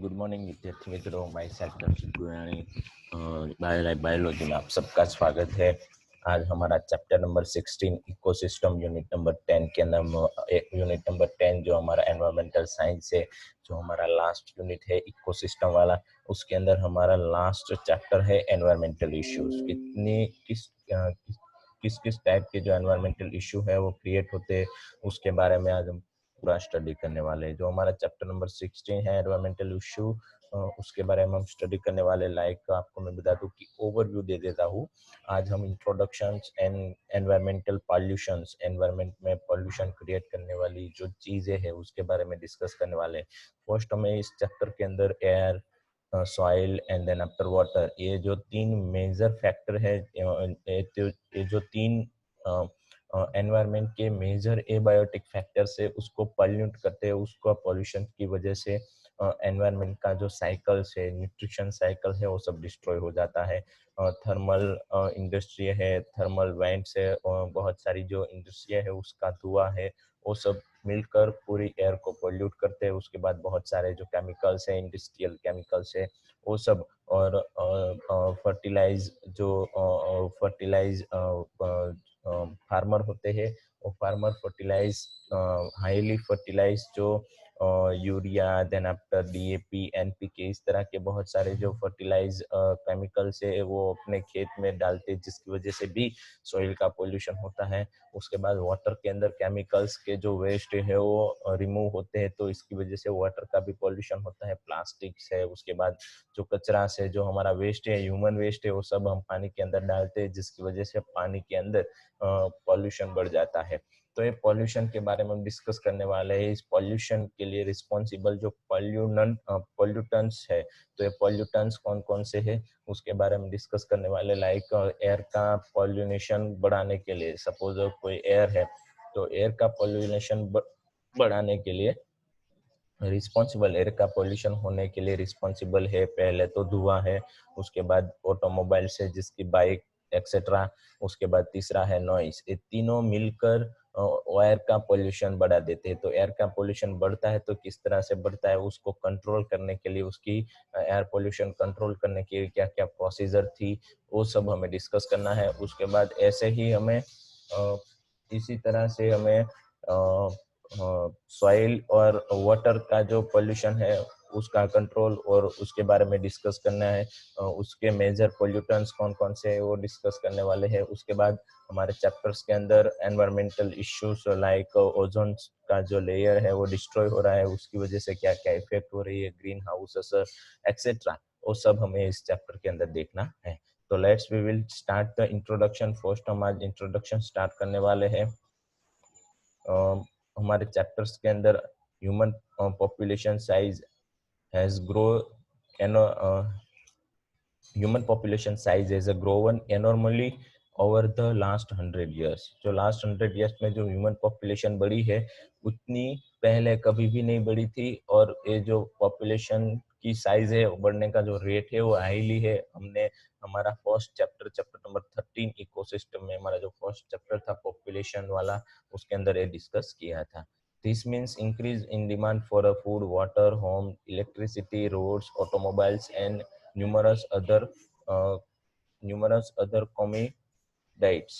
Good morning विद्यार्थी मित्रों, my self दर्शित गुरानी बायोलॉजी में आप सबका स्वागत है। आज हमारा chapter number 16 ecosystem unit number 10 के अंदर यूनिट नंबर 10 जो हमारा एनवायरमेंटल साइंस है, जो हमारा लास्ट यूनिट है इकोसिस्टम वाला, उसके अंदर हमारा लास्ट चैप्टर है एनवायरमेंटल इश्यूज। किस किस टाइप के जो एनवायरमेंटल इशू है वो क्रिएट होते हैं, उसके बारे में आज हम पूरा स्टडी करने वाले हैं। जो हमारा चैप्टर नंबर 16 है एनवायरमेंटल इशू, उसके बारे में हम स्टडी करने वाले। आपको मैं बता दूं कि ओवरव्यू दे देता हूँ। आज हम introductions and environmental pollutions, environment में पॉल्यूशन क्रिएट करने वाली जो चीजें हैं उसके बारे में डिस्कस करने वाले हैं। फर्स्ट हमें इस चैप्टर के अंदर air, soil and then after water, ये जो तीन मेजर फैक्टर है, ये जो तीन एनवायरनमेंट के मेजर एबायोटिक फैक्टर से उसको पॉल्यूट करते हैं, उसको पॉल्यूशन की वजह से एनवायरनमेंट का जो साइकिल्स है, न्यूट्रिशन साइकिल है, वो सब डिस्ट्रॉय हो जाता है। थर्मल इंडस्ट्री है, थर्मल वेंट्स है, बहुत सारी जो इंडस्ट्री है उसका धुआं है, वो सब मिलकर पूरी एयर को पोल्यूट करते हैं। उसके बाद बहुत सारे जो केमिकल्स है, इंडस्ट्रियल केमिकल्स है, वो सब, और फर्टिलाइज फार्मर होते हैं, वो फार्मर फर्टिलाइज, हाईली फर्टिलाइज जो urea, then after DAP, NPK, इस तरह के बहुत सारे जो फर्टिलाइज केमिकल्स है वो अपने खेत में डालते हैं, जिसकी वजह से भी सॉइल का पोल्यूशन होता है। उसके बाद वाटर के अंदर केमिकल्स के जो वेस्ट है वो रिमूव होते हैं, तो इसकी वजह से वाटर का भी पोल्यूशन होता है। प्लास्टिक है, उसके बाद जो कचरा से जो हमारा वेस्ट है, ह्यूमन वेस्ट है, वो सब हम पानी के अंदर डालते हैं, जिसकी वजह से पानी के अंदर पॉल्यूशन बढ़ जाता है। तो ये पॉल्यूशन के बारे में हम डिस्कस करने वाले हैं। इस पॉल्यूशन के लिए रिस्पॉन्सिबल जो पॉल्यूटेंट्स है, तो ये पॉल्यूटेंट्स कौन कौन से है उसके बारे में डिस्कस करने वाले। एयर का पॉल्यूनेशन बढ़ाने के लिए, सपोज कोई एयर है, तो एयर का पॉल्यूनेशन बढ़ाने के लिए रिस्पॉन्सिबल, एयर का पॉल्यूशन होने के लिए रिस्पॉन्सिबल है, पहले तो धुआं है, उसके बाद ऑटोमोबाइल से जिसकी बाइक एक्सेट्रा, उसके बाद तीसरा है नॉइस। ये तीनों मिलकर एयर का पॉल्यूशन बढ़ा देते हैं। तो एयर का पॉल्यूशन बढ़ता है तो किस तरह से बढ़ता है, उसको कंट्रोल करने के लिए, उसकी एयर पॉल्यूशन कंट्रोल करने के लिए क्या क्या प्रोसीजर थी, वो सब हमें डिस्कस करना है। उसके बाद ऐसे ही हमें इसी तरह से हमें सॉइल और वाटर का जो पोल्यूशन है उसका कंट्रोल और उसके बारे में डिस्कस करना है। उसके मेजर पोल्यूटेंट्स कौन कौन से है वो डिस्कस करने वाले हैं। उसके बाद हमारे चैप्टर्स के अंदर एनवायरमेंटल इश्यूज लाइक ओजोन का जो लेयर है वो डिस्ट्रॉय हो रहा है, उसकी वजह से क्या क्या इफेक्ट हो रही है, ग्रीन हाउस एक्सेट्रा, वो सब हमें इस चैप्टर के अंदर देखना है। तो let's we will start the introduction. First हम आज इंट्रोडक्शन स्टार्ट करने वाले हैं। हमारे चैप्टर्स के अंदर human population size has grow human population size has grown enormously over the last 100 years। जो लास्ट 100 years में जो ह्यूमन पॉपुलेशन बढ़ी है उतनी पहले कभी भी नहीं बढ़ी थी, और ये जो पॉपुलेशन की साइज है बढ़ने का जो रेट है वो हाईली है। हमने हमारा first chapter, chapter number 13 ecosystem में, हमारा जो फर्स्ट चैप्टर था पॉपुलेशन वाला, उसके अंदर ये डिस्कस किया था। This means increase in demand for food, water, home, electricity, roads, automobiles and numerous other commodities।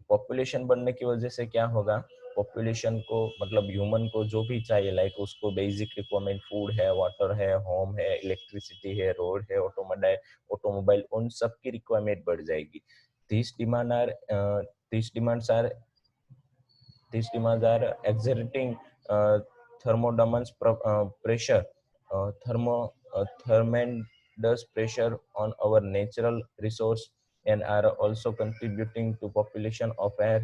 Population बढ़ने की वजह से क्या होगा, पॉपुलेशन को मतलब ह्यूमन को जो भी चाहिए, लाइक उसको बेसिक रिक्वायरमेंट फूड है, वाटर है, होम है, इलेक्ट्रिसिटी है, रोड है, ऑटोमोबाइल, उन सब की रिक्वायरमेंट बढ़ जाएगी। these demand are these demands are these demands are exerting thermodynamics pressure, tremendous pressure on our natural resource, and are also contributing to population of air,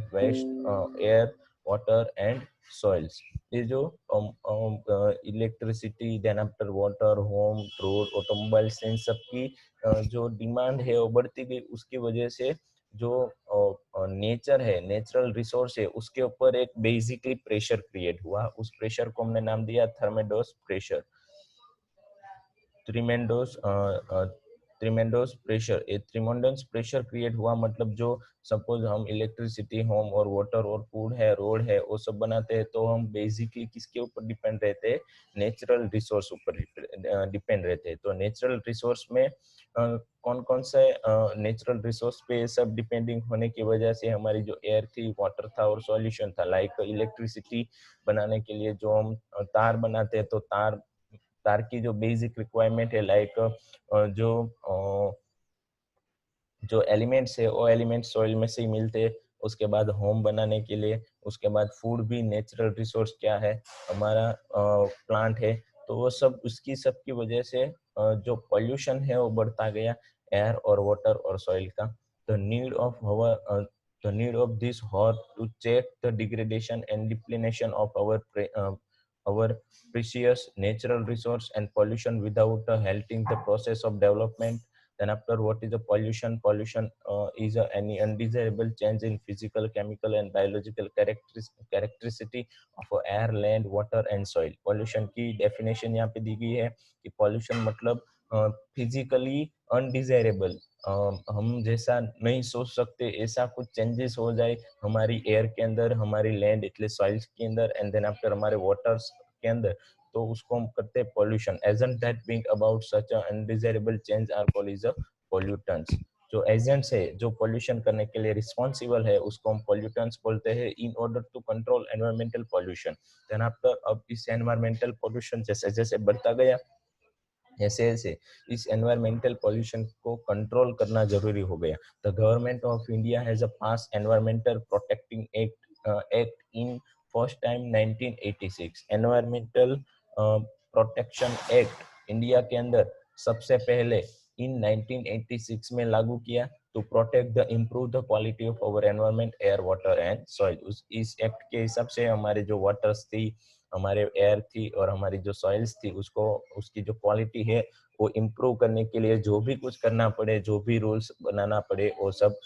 water and soils। ये जो electricity, then after water, home, road, automobiles, इन सब की जो demand है वो बढ़ती गई, उसकी वजह से जो नेचर है, नेचुरल रिसोर्स है, उसके ऊपर एक बेसिकली प्रेशर क्रिएट हुआ। उस प्रेशर को हमने नाम दिया थर्मेडोस प्रेशर। ट्रिमेंडोस ट्रिमेंडोस प्रेशर, ये ट्रिमेंडोस प्रेशर क्रिएट हुआ मतलब जो सपोज हम इलेक्ट्रिसिटी, होम और वाटर और फूड है, रोड है, वो सब बनाते हैं, तो हम बेसिकली किसके ऊपर डिपेंड रहते हैं? नेचुरल रिसोर्स ऊपर डिपेंड रहते हैं। तो नेचुरल रिसोर्स में कौन कौन से नेचुरल रिसोर्स पे सब डिपेंडिंग होने की वजह से हमारी जो एयर थी, वाटर था और सॉल्यूशन था, लाइक इलेक्ट्रिसिटी बनाने के लिए जो हम तार बनाते हैं, तो तार तार की जो बेसिक रिक्वायरमेंट है, लाइक जो जो एलिमेंट्स है वो एलिमेंट सॉइल में से ही मिलते हैं। उसके बाद होम बनाने के लिए, उसके बाद फूड भी नेचुरल रिसोर्स क्या है? हमारा प्लांट है। तो वो सब उसकी सब की वजह से जो पॉल्यूशन है वो बढ़ता गया, एयर और वाटर और सॉइल का। The need of our the need of this hot to check the degradation and depletion of our precious natural resource and pollution without halting the process of development. Then after, what is the pollution? Pollution is any undesirable change in physical, chemical and biological characteristic of air, land, water and soil. Pollution की definition यहाँ पे दी गई है कि pollution मतलब physically undesirable, हम जैसा नहीं सोच सकते ऐसा कुछ चेंजेस हो जाए हमारी एयर के अंदर, हमारी लैंड એટલે सॉइल्स के अंदर एंड देन आफ्टर हमारे वाटर्स के अंदर, तो उसको हम करते हैं pollution. Agent that bring about such undesirable change are called is a pollutants. जो एजेंट्स है जो पॉल्यूशन करने के लिए रिस्पॉन्सिबल है उसको हम पॉल्यूटेंट्स बोलते हैं, in order to control environmental pollution. Then after, अब इस एनवायरमेंटल पॉल्यूशन जैसे जैसे बढ़ता गया, ऐसे ऐसे इस एनवायरमेंटल पॉल्यूशन को कंट्रोल करना जरूरी हो गया। The government of India has a pass environmental protecting act in first time 1986। Environmental protection act India के अंदर सबसे पहले इन 1986 में लागू किया, to protect the improve the quality of our environment, air, water and soil. इस act के हिसाब से हमारे जो वाटर्स थी, हमारे एयर थी और हमारी जो सॉइल्स थी, उसको उसकी जो क्वालिटी है वो इम्प्रूव करने के लिए जो भी कुछ करना पड़े, जो भी रूल्स बनाना पड़े, वो सब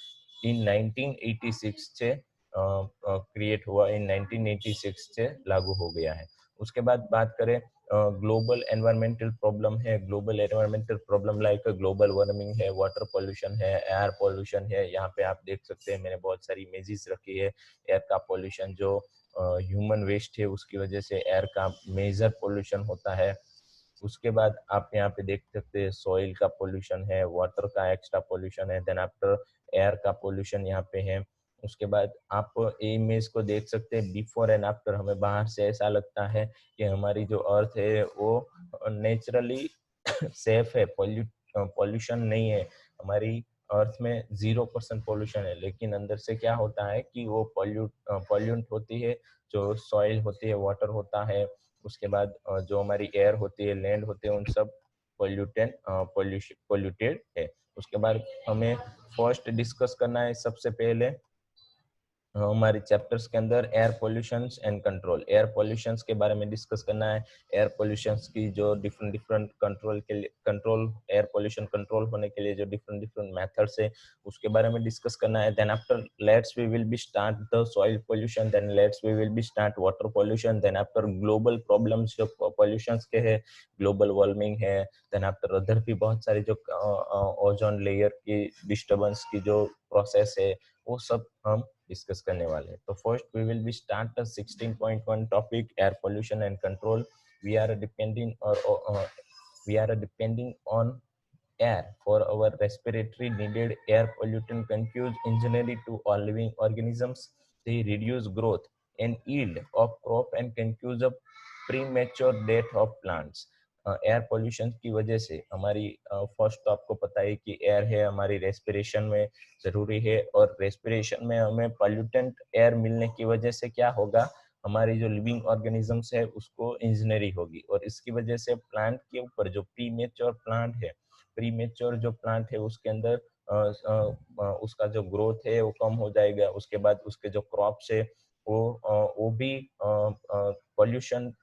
इन 1986 से क्रिएट हुआ, इन 1986 से लागू हो गया है। उसके बाद बात करें ग्लोबल एनवायरमेंटल प्रॉब्लम है। Global environmental problem like global warming है, वाटर पोल्यूशन है, एयर पोल्यूशन है। यहाँ पे आप देख सकते हैं मैंने बहुत सारी इमेजेस रखी है। एयर का पोल्यूशन जो ह्यूमन वेस्ट है उसकी वजह से एयर का मेजर पोल्यूशन होता है। उसके बाद आप यहाँ पे देख सकते हैं सॉइल का पोल्यूशन है, वाटर का एक्स्ट्रा पोल्यूशन है, देन आफ्टर एयर का पोल्यूशन यहाँ पे है। उसके बाद आप इमेज को देख सकते हैं बिफोर एंड आफ्टर। हमें बाहर से ऐसा लगता है कि हमारी जो अर्थ है वो नेचुरली सेफ है, पॉल्यूशन नहीं है, हमारी अर्थ में 0% पॉल्यूशन है। लेकिन अंदर से क्या होता है कि वो पॉल्यूट होती है, जो सॉइल होती है, वाटर होता है, उसके बाद जो हमारी एयर होती है, लैंड होते हैं, उन सब पॉल्यूटेड है। उसके बाद हमें फर्स्ट डिस्कस करना है सबसे पहले हमारे चैप्टर्स के अंदर air pollutions and control. Air pollutions के बारे में डिस्कस करना है, एयर पोल्यूशंस की जो डिफरेंट डिफरेंट कंट्रोल के लिए, कंट्रोल एयर पोल्यूशन कंट्रोल होने के लिए जो डिफरेंट डिफरेंट मेथड्स है उसके बारे में डिस्कस करना है। Then after let's we will be start the soil pollution, then let's we will be start water pollution, then after global problems जो पोल्यूशंस के है, ग्लोबल वार्मिंग है, देन आफ्टर अदर भी बहुत सारे जो ओजोन लेयर की डिस्टर्बेंस की जो प्रोसेस है वो सब हम डिस्कस करने वाले हैं। तो first we will be start the 16.1 topic air pollution and control. We are depending और we are depending on air for our respiratory needed. Air pollutant confuse engineering to all living organisms. They reduce growth and yield of crop and can cause a premature death of plants. Air pollution की वजह से हमारी first तो आपको पता है कि air है हमारी रेस्पिरेशन में जरूरी है, और रेस्पिरेशन में हमें पोल्यूटेंट एयर मिलने की वजह से क्या होगा, हमारी जो लिविंग ऑर्गेनिजम्स है उसको इंजीनियरी होगी, और इसकी वजह से प्लांट के ऊपर जो प्री मेच्योर प्लांट है, प्री मेच्योर जो प्लांट है उसके अंदर उसका जो ग्रोथ है वो कम हो जाएगा। उसके बाद उसके जो क्रॉप्स है वो भी पोल्यूशन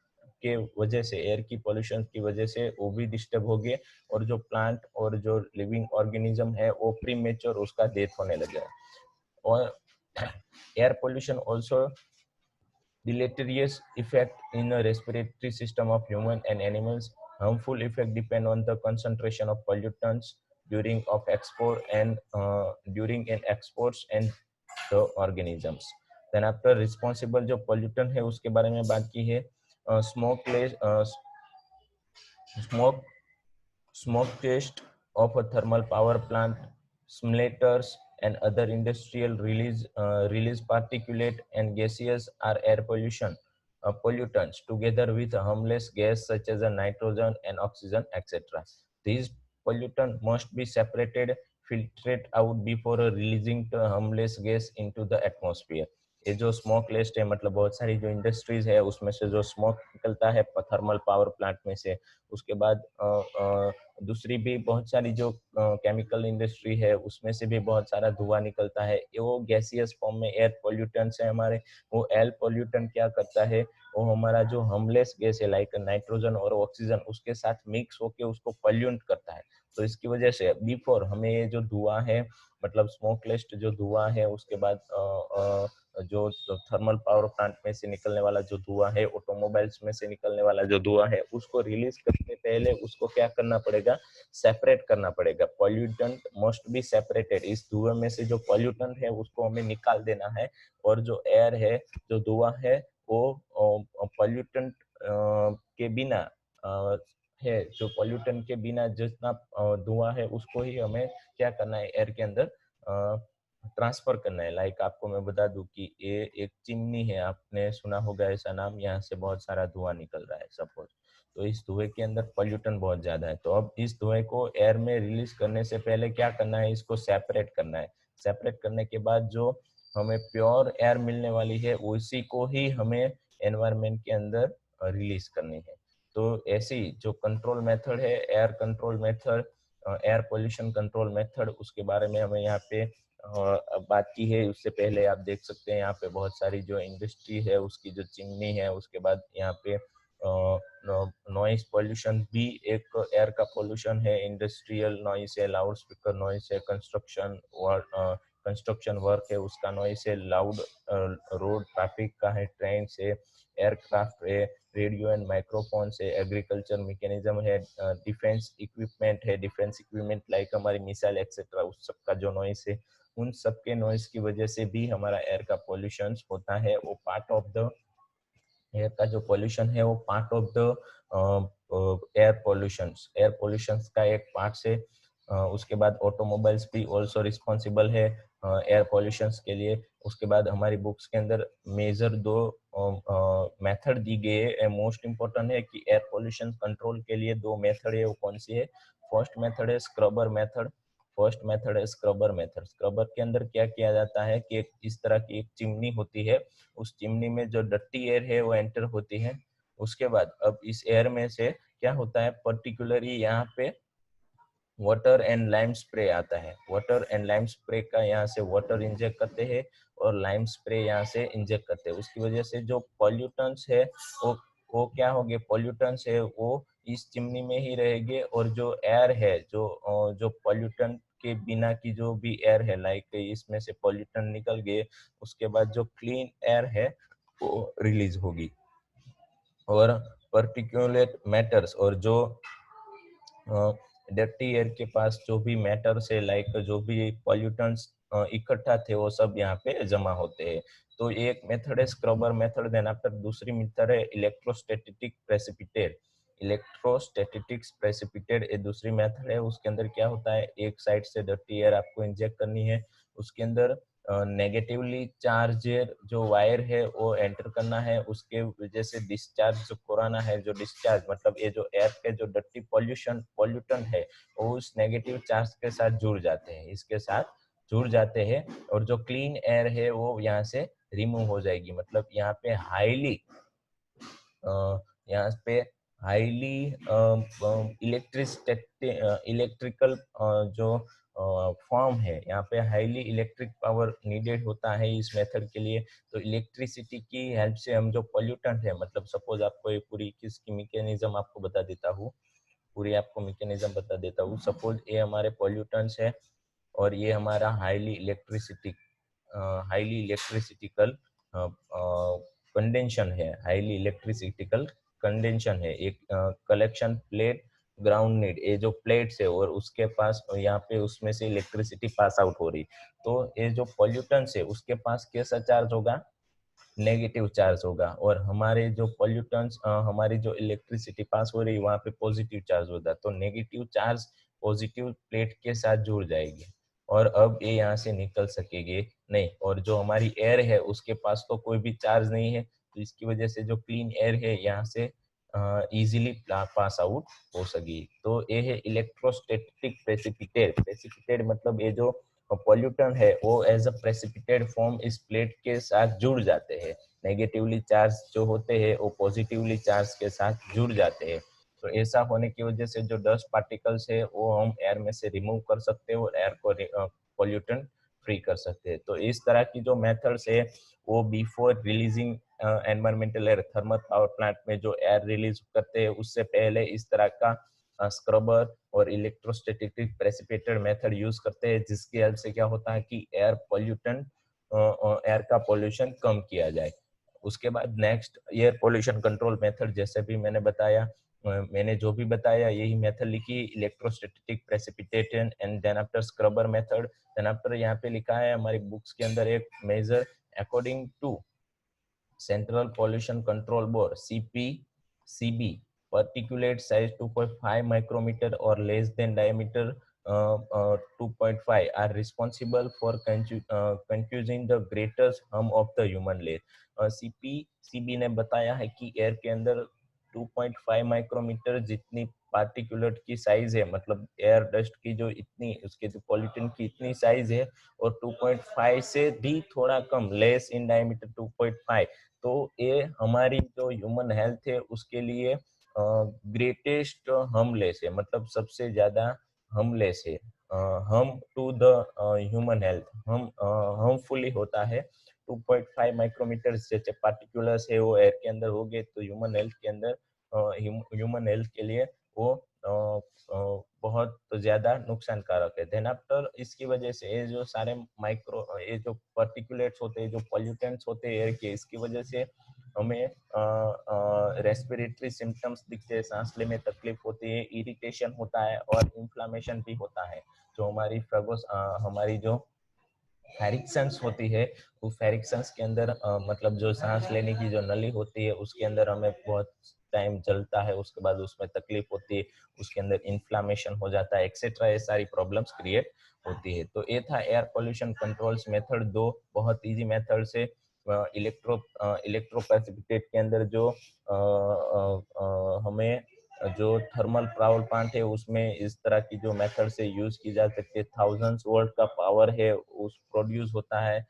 के वजह से, एयर की पोल्यूशन की वजह से वो भी डिस्टर्ब हो गए, और जो प्लांट और जो लिविंग ऑर्गेनिज्म है वो प्री मेच्योर उसका डेथ होने लगा। और air pollution also deleterious effect in the respiratory system of human and animals. Harmful effect depend on the concentration of pollutants. during of export and during in exports and the organisms. Then after responsible जो pollutant है उसके बारे में बात की है. Smoke smoke test of a thermal power plant, simulators and other industrial release particulate and gaseous are air pollution pollutants together with harmless gas such as nitrogen and oxygen, etc. These pollutants must be separated, filtered out before releasing the harmless gas into the atmosphere. ये जो smoke list है मतलब बहुत सारी जो industries है उसमें से जो स्मोक निकलता है थर्मल पावर प्लांट में से, उसके बाद दूसरी भी बहुत सारी जो केमिकल इंडस्ट्री है उसमें से भी बहुत सारा धुआं निकलता है. वो गैसियस फॉर्म में एयर पोल्यूटेंट्स है हमारे. वो एयर पोल्यूटेंट क्या करता है, वो हमारा जो हार्मलेस गैस है लाइक नाइट्रोजन और ऑक्सीजन उसके साथ मिक्स होके उसको पोल्यूट करता है. तो इसकी वजह से बिफोर हमें ये जो धुआं है मतलब स्मोक लिस्ट जो धुआं है, उसके बाद जो थर्मल पावर प्लांट में से निकलने वाला जो धुआं है, ऑटोमोबाइल्स में से निकलने वाला जो धुआं है, उसको रिलीज करने पहले उसको क्या करना पड़ेगा, सेपरेट करना पड़ेगा. Pollutant must be separated. इस धुएं में से जो पॉल्यूटेंट है उसको हमें निकाल देना है, और जो एयर है जो धुआं है वो पॉल्यूटेंट के बिना है, जो पॉल्यूटेंट के बिना जितना धुआं है उसको ही हमें क्या करना है, एयर के अंदर ट्रांसफर करना है. लाइक आपको मैं बता दूं कि ये एक चिमनी है, आपने सुना होगा ऐसा नाम, यहाँ से बहुत सारा धुआं निकल रहा है सपोज. तो इस धुएं के अंदर पॉल्यूटन बहुत ज्यादा है. तो अब इस धुएं को एयर में रिलीज करने से पहले क्या करना है, इसको सेपरेट करना है. सेपरेट करने के बाद जो हमें प्योर एयर मिलने वाली है उसी को ही हमें एनवायरमेंट के अंदर रिलीज करनी है. तो ऐसी जो कंट्रोल मेथड है, air control method, air pollution control method, उसके बारे में हमें यहाँ पे बात की है. उससे पहले आप देख सकते हैं यहाँ पे बहुत सारी जो इंडस्ट्री है उसकी जो चिमनी है, उसके बाद यहाँ पे नॉइस पोल्यूशन भी एक एयर का पोल्यूशन है. इंडस्ट्रियल नॉइस है, लाउड स्पीकर नॉइस है, कंस्ट्रक्शन वर्क है उसका नॉइस है, लाउड रोड ट्रैफिक का है, ट्रेन से, एयरक्राफ्ट है, रेडियो एंड माइक्रोफोन से, एग्रीकल्चर मैकेनिज्म है, डिफेंस इक्विपमेंट है, डिफेंस इक्विपमेंट लाइक हमारी मिसाइल एक्सेट्रा, उस सब का जो नॉइस है, उन सब के नॉइस की वजह से भी हमारा एयर का पोल्यूशन होता है. वो पार्ट ऑफ द एयर का जो पोल्यूशन है वो part of the air pollution का एक पार्ट से. उसके बाद ऑटोमोबाइल्स भी ऑल्सो रिस्पॉन्सिबल है एयर पोल्यूशन के लिए. उसके बाद हमारी बुक्स के अंदर मेजर दो मेथड दी गई है. मोस्ट इम्पोर्टेंट है कि एयर पोल्यूशन कंट्रोल के लिए दो मेथड है, वो कौन सी है. फर्स्ट मेथड है स्क्रबर मेथड. फर्स्ट मेथड है स्क्रबर मेथड. स्क्रबर के अंदर क्या किया जाता है कि इस तरह की एक चिमनी होती है, उस चिमनी में जो डर्टी एयर है वो एंटर होती है. उसके बाद अब इस एयर में से क्या होता है, पर्टिकुलरली यहाँ पे वाटर एंड लाइम स्प्रे आता है. वाटर एंड लाइम स्प्रे का यहाँ से वाटर इंजेक्ट करते हैं और लाइम स्प्रे यहाँ से इंजेक्ट करते हैं. उसकी वजह से जो पॉल्यूटेंट्स है वो क्या होंगे, पॉल्यूटेंट्स है वो इस चिमनी में ही रहेंगे, और जो एयर है जो पॉल्यूटेंट के बिना की जो भी एयर है लाइक इसमें से पॉल्यूटेंट निकल गए, उसके बाद जो क्लीन एयर है वो रिलीज होगी. और पर्टिकुलेट मैटर्स और जो डर्टी एयर के पास जो भी मैटर्स है लाइक जो भी पॉल्यूटेंट्स इकट्ठा थे वो सब यहाँ पे जमा होते हैं. तो एक मेथड है स्क्रबर मेथड. देन आफ्टर दूसरी मेथड है इलेक्ट्रोस्टैटिक प्रेसिपिटेट. इलेक्ट्रोस्टैटिक्स प्रेसिपिटेट ये दूसरी मेथड है. उसके अंदर क्या होता है, एक साइड से डर्टी एयर आपको इंजेक्ट करनी है, उसके अंदर नेगेटिवली चार्ज जो वायर है वो एंटर करना है, उसके वजह से डिस्चार्ज जो कोराना है, जो डिस्चार्ज मतलब ये जो एयर के जो डर्टी पॉल्यूटेंट है वो उस नेगेटिव चार्ज के साथ जुड़ जाते हैं, इसके साथ जुड़ जाते हैं, और जो क्लीन एयर है वो यहाँ से रिमूव हो जाएगी. मतलब यहाँ पे हाईली इलेक्ट्रिकल जो फॉर्म है, यहाँ पे हाईली इलेक्ट्रिक पावर नीडेड होता है इस मेथड के लिए. तो इलेक्ट्रिसिटी की हेल्प से हम जो पोल्यूटेंट है, मतलब सपोज आपको ये पूरी किसकी मैकेनिज्म आपको बता देता हूँ, पूरी आपको मैकेनिज्म बता देता हूँ. सपोज ये हमारे पोल्यूटेंट्स है और ये हमारा हाईली इलेक्ट्रिसिटिकल कंडेंशन है. हाईली इलेक्ट्रिसिटिकल कंडेंशन है. एक कलेक्शन प्लेट ग्राउंड नीड, ये जो प्लेट्स है और उसके पास यहाँ पे उसमें से इलेक्ट्रिसिटी पास आउट हो रही, तो ये जो पॉल्यूटेंट्स है उसके पास कैसा चार्ज होगा, नेगेटिव चार्ज होगा, और हमारे जो पॉल्यूटेंट्स हमारी जो इलेक्ट्रिसिटी पास हो रही है वहाँ पे पॉजिटिव चार्ज होता है, तो नेगेटिव चार्ज पॉजिटिव प्लेट के साथ जुड़ जाएगी और अब ये यहाँ से निकल सकेगी नहीं, और जो हमारी एयर है उसके पास तो कोई भी चार्ज नहीं है, तो इसकी वजह से जो क्लीन एयर है यहाँ से इजीली पास आउट हो सकेगी। तो ये है इलेक्ट्रोस्टैटिक प्रेसिपिटेट। प्रेसिपिटेट मतलब ये जो पॉल्यूटेंट है वो एज अ प्रेसिपिटेट फॉर्म इस प्लेट के साथ जुड़ जाते हैं, नेगेटिवली चार्ज जो होते हैं वो पॉजिटिवली चार्ज के साथ जुड़ जाते हैं। तो ऐसा होने की वजह से जो डस्ट पार्टिकल्स है वो हम एयर में से रिमूव कर सकते हैं और एयर को पॉल्यूटेंट फ्री कर सकते हैं। तो इस तरह की जो मेथड्स है वो before releasing environmental air, thermal power plant में जो एयर रिलीज करते हैं उससे पहले इस तरह का स्क्रबर और इलेक्ट्रोस्टैटिक प्रेसिपिटेटेड मेथड यूज करते हैं, जिसकी हेल्प से क्या होता है कि एयर पॉल्यूटेंट एयर का पॉल्यूशन कम किया जाए। उसके बाद next air pollution control method, जैसे भी मैंने बताया, मैंने जो भी बताया यही मेथड लिखी, electrostatic precipitation and then after scrubber method, then after यहाँ पे लिखा है हमारी बुक्स के अंदर एक major according to Central Pollution Control Board CPCB, particulate size 2.5 micrometer or less than diameter 2.5 are responsible for confusing the greatest harm of the human layer। CPCB ने बताया है कि एयर के अंदर 2.5 माइक्रोमीटर जितनी पार्टिकुलेट की साइज है, मतलब एयर डस्ट की जो इतनी उसके जो पॉल्यूटेंट की इतनी साइज है, और 2.5 से भी थोड़ा कम, लेस इन डायमीटर 2.5, तो ये हमारी जो ह्यूमन हेल्थ है उसके लिए ग्रेटेस्ट हार्मलेस है, मतलब सबसे ज्यादा हार्मलेस है, हम टू द ह्यूमन हेल्थ हम हार्मफुली होता है। 2.5 माइक्रोमीटर जैसे पार्टिकुलर्स है वो एयर के अंदर हो गए तो ह्यूमन हेल्थ के अंदर ह्यूमन हेल्थ के लिए वो बहुत ज्यादा नुकसानकारक है। देन आफ्टर इसकी वजह से ये जो सारे माइक्रो ये जो पार्टिकुलेट्स होते हैं, जो पॉल्यूटेंट्स होते हैं एयर के, इसकी वजह से हमें रेस्पिरेटरी सिम्टम्स दिखते हैं, सांस लेने में तकलीफ होती है, इरिटेशन होता है और इन्फ्लामेशन भी होता है। जो हमारी हमारी जो फेरिक्शंस होती है, वो फेरिक्शंस के अंदर मतलब जो सांस लेने की जो नली होती है उसके अंदर हमें बहुत टाइम चलता है, उसके बाद उसमें तकलीफ होती है, उसके अंदर इन्फ्लामेशन हो जाता है, एक्सेट्रा, ये सारी प्रॉब्लम्स क्रिएट होती है। तो ये था एयर पोल्यूशन कंट्रोल्स मेथड दो, बहुत इजी मेथड से इलेक्ट्रो प्रेसिपिटेट के अंदर जो हमें जो थर्मल पावर प्लांट है उसमें इस तरह की जो मेथड से यूज की जा सकती है, थाउजेंड्स वोल्ट का पावर है उस प्रोड्यूस होता है,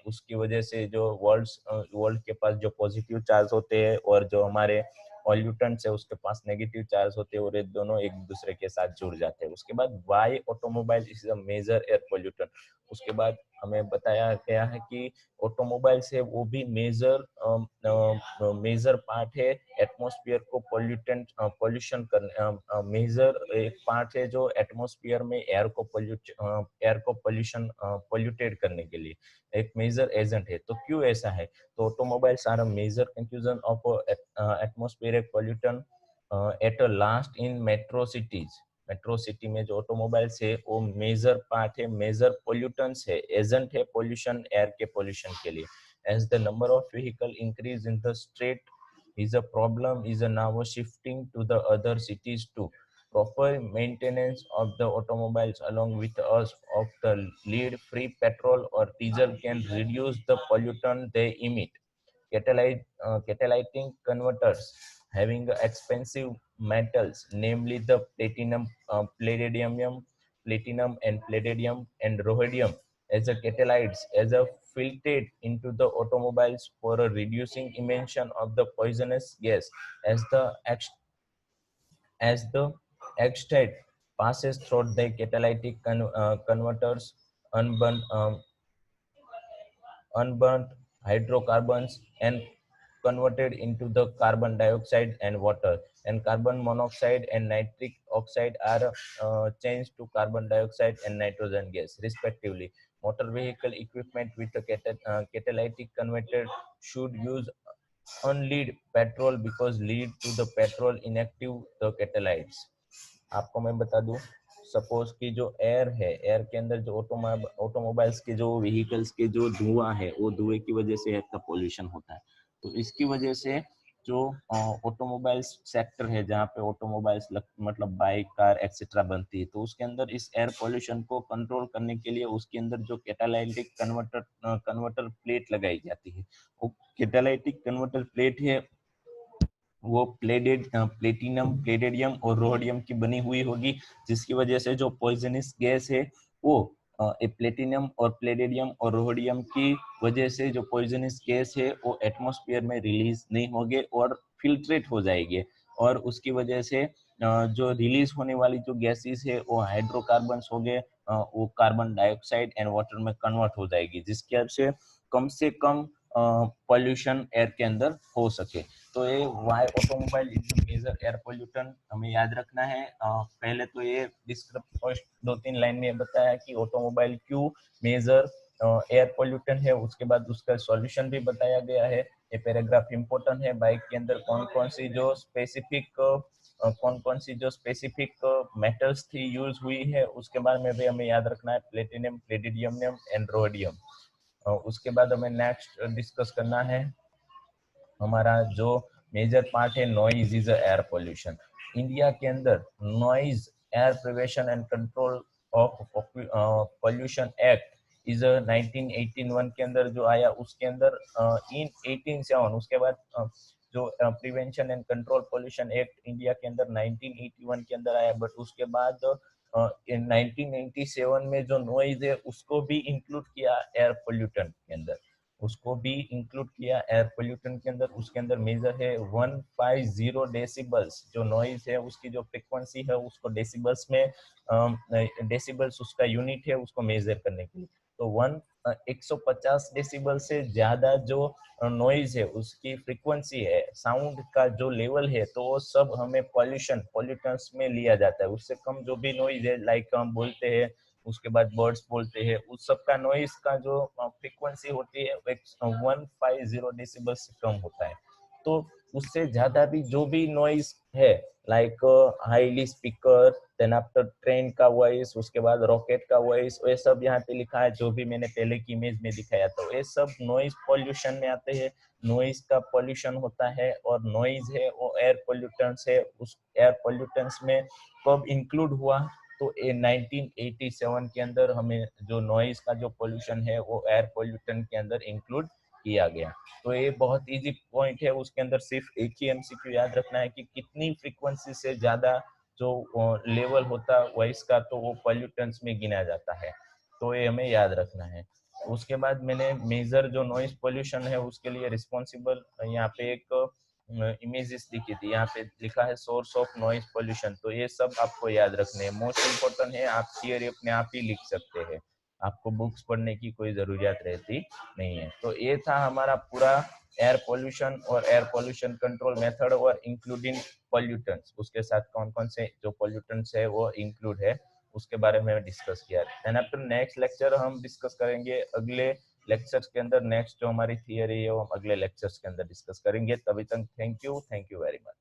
उसकी वजह से जो वर्ल्ड के पास जो पॉजिटिव चार्ज होते हैं और जो हमारे पॉल्यूटेंट्स है उसके पास नेगेटिव चार्ज होते हैं और ये दोनों एक दूसरे के साथ जुड़ जाते हैं। उसके बाद why automobile is a major air pollutant, उसके बाद हमें बताया गया है कि ऑटोमोबाइल से वो भी मेजर मेजर पार्ट है एटमॉस्फेयर को पॉल्यूशन करने, मेजर एक पार्ट है जो एटमॉस्फेयर में एयर को पॉल्यूटेड करने के लिए एक मेजर एजेंट है। तो क्यों ऐसा है, तो automobiles are a major confusion of atmospheric pollution at a last in metro cities. Metro city में जो ऑटोमोबाइल्स है वो मेजर पार्ट है, मेजर पोल्यूटेंट्स है, एजेंट है पोल्यूशन, एयर के पोल्यूशन के लिए। As the number of vehicle increase in the street is a problem is a now shifting to the other cities too. Proper maintenance of the automobiles along with us of the lead free petrol or diesel can reduce the pollutant they emit. Catalytic converters having expensive metals, namely the platinum and palladium and rhodium as a catalytes, as a filtered into the automobiles for a reducing emission of the poisonous gas as the extract passes through the catalytic converters. Unburnt unburnt hydrocarbons and converted into the carbon dioxide and water, and carbon monoxide and nitric oxide are changed to carbon dioxide and nitrogen gas respectively. Motor vehicle equipment with a catalytic converter should use unlead petrol because lead to the petrol inactive the catalytes. आपको मैं बता दूं, suppose कि जो air है, air के अंदर जो ऑटोमोबाइल्स के जो व्हीकल्स के जो धुआं है, वो धुएं की वजह से एयर का पोल्यूशन होता है। तो इसकी वजह से जो ऑटोमोबाइल्स सेक्टर है, जहाँ पे ऑटोमोबाइल्स मतलब बाइक, कार एक्सेट्रा बनती है, तो उसके अंदर इस एयर पोल्यूशन को कंट्रोल करने के लिए उसके अंदर जो कैटालाइटिक कन्वर्टर प्लेट लगाई जाती है। वो कैटालाइटिक कन्वर्टर प्लेट है, वो प्लेटिनम, प्लेटेडियम और रोडियम की बनी हुई होगी, जिसकी वजह से जो पॉइजनस गैस है वो प्लेटिनम और प्लेटेडियम और रोडियम की वजह से जो पॉइजनस गैस है वो एटमॉस्फेयर में रिलीज नहीं होंगे और फिल्ट्रेट हो जाएंगे। और उसकी वजह से जो रिलीज होने वाली जो गैसेस है वो हाइड्रोकार्बन्स हो गए, वो कार्बन डाइऑक्साइड एंड वाटर में कन्वर्ट हो जाएगी, जिसकी वजह से कम पॉल्यूशन एयर के अंदर हो सके। तो ये why automobile is major air pollutant हमें याद रखना है। पहले तो ये फर्स्ट 2-3 लाइन में बताया कि ऑटोमोबाइल क्यों मेजर एयर पोल्यूटेंट है, उसके बाद उसका सॉल्यूशन भी बताया गया है। ये पैराग्राफ इंपॉर्टेंट है। बाइक के अंदर कौन कौन सी जो स्पेसिफिक मेटल्स थी यूज हुई है, उसके बारे में भी हमें याद रखना है, प्लेटिनियम, प्लेटिडियम एंड रोडियम। उसके बाद हमें नेक्स्ट डिस्कस करना है हमारा जो मेजर पार्ट है, noise is air pollution. India के अंदर noise air prevention and control of pollution act is 1981 के अंदर जो आया, उसके अंदर इन 1871 उसके बाद जो prevention and control pollution act India के अंदर 1981 के अंदर आया, बट उसके बाद इन 1987 में जो नॉइज है उसको भी इंक्लूड किया एयर पोल्यूटेंट के अंदर, उसको भी इंक्लूड किया एयर पोल्यूटेंट के अंदर। उसके अंदर मेजर है 150 डेसिबल्स, जो नॉइज है उसकी जो फ्रिक्वेंसी है उसको डेसिबल्स में, डेसिबल्स उसका यूनिट है उसको मेजर करने के लिए। तो 150 डेसिबल से ज्यादा जो नॉइज है उसकी फ्रीक्वेंसी है, साउंड का जो लेवल है, तो वो सब हमें पॉल्यूटेंट्स में लिया जाता है। उससे कम जो भी नॉइज है, लाइक हम बोलते हैं, उसके बाद बर्ड्स बोलते हैं, उस सब का नॉइज का जो फ्रीक्वेंसी होती है 150 डेसिबल से कम होता है। तो उससे ज्यादा भी जो भी नॉइज है, like highly speaker, then after train का वॉइस, उसके बाद रॉकेट का वॉइस, ये सब यहाँ पे लिखा है, जो भी मैंने पहले की इमेज में दिखाया था, ये सब नॉइज पॉल्यूशन में आते हैं। नॉइज का पॉल्यूशन होता है, और नॉइज है वो एयर पॉल्यूटेंट्स है। उस एयर पॉल्यूटेंट्स में कब इंक्लूड हुआ, तो 1987 के अंदर हमें जो नॉइज का जो पोल्यूशन है वो एयर पोल्यूटेंट के अंदर इंक्लूड किया गया। तो ये बहुत इजी पॉइंट है, उसके अंदर सिर्फ एक ही एमसीक्यू याद रखना है कि कितनी फ्रीक्वेंसी से ज्यादा जो लेवल होता वॉइस का, तो वो पोल्यूटेंट्स में गिना जाता है। तो ये हमें याद रखना है। उसके बाद मैंने मेजर जो नॉइज पोल्यूशन है उसके लिए रिस्पॉन्सिबल यहाँ पे एक इमेजेस दिखी थी, यहाँ पे लिखा है सोर्स ऑफ नॉइज पोल्यूशन। तो ये सब आपको याद रखने हैं, मोस्ट इम्पोर्टेंट है। आप थियरी अपने आप ही लिख सकते हैं, आपको बुक्स पढ़ने की कोई जरूरत रहती नहीं है। तो ये था हमारा पूरा एयर पोल्यूशन और एयर पोल्यूशन कंट्रोल मेथड, और इंक्लूडिंग पोल्यूटेंट्स, उसके साथ कौन कौन से जो पोल्यूटेंट्स है वो इंक्लूड है, उसके बारे में डिस्कस किया। देन आफ्टर नेक्स्ट लेक्चर हम डिस्कस करेंगे अगले लेक्चर्स के अंदर, नेक्स्ट जो हमारी थियरी है वो हम अगले लेक्चर्स के अंदर डिस्कस करेंगे। तभी तक थैंक यू वेरी मच।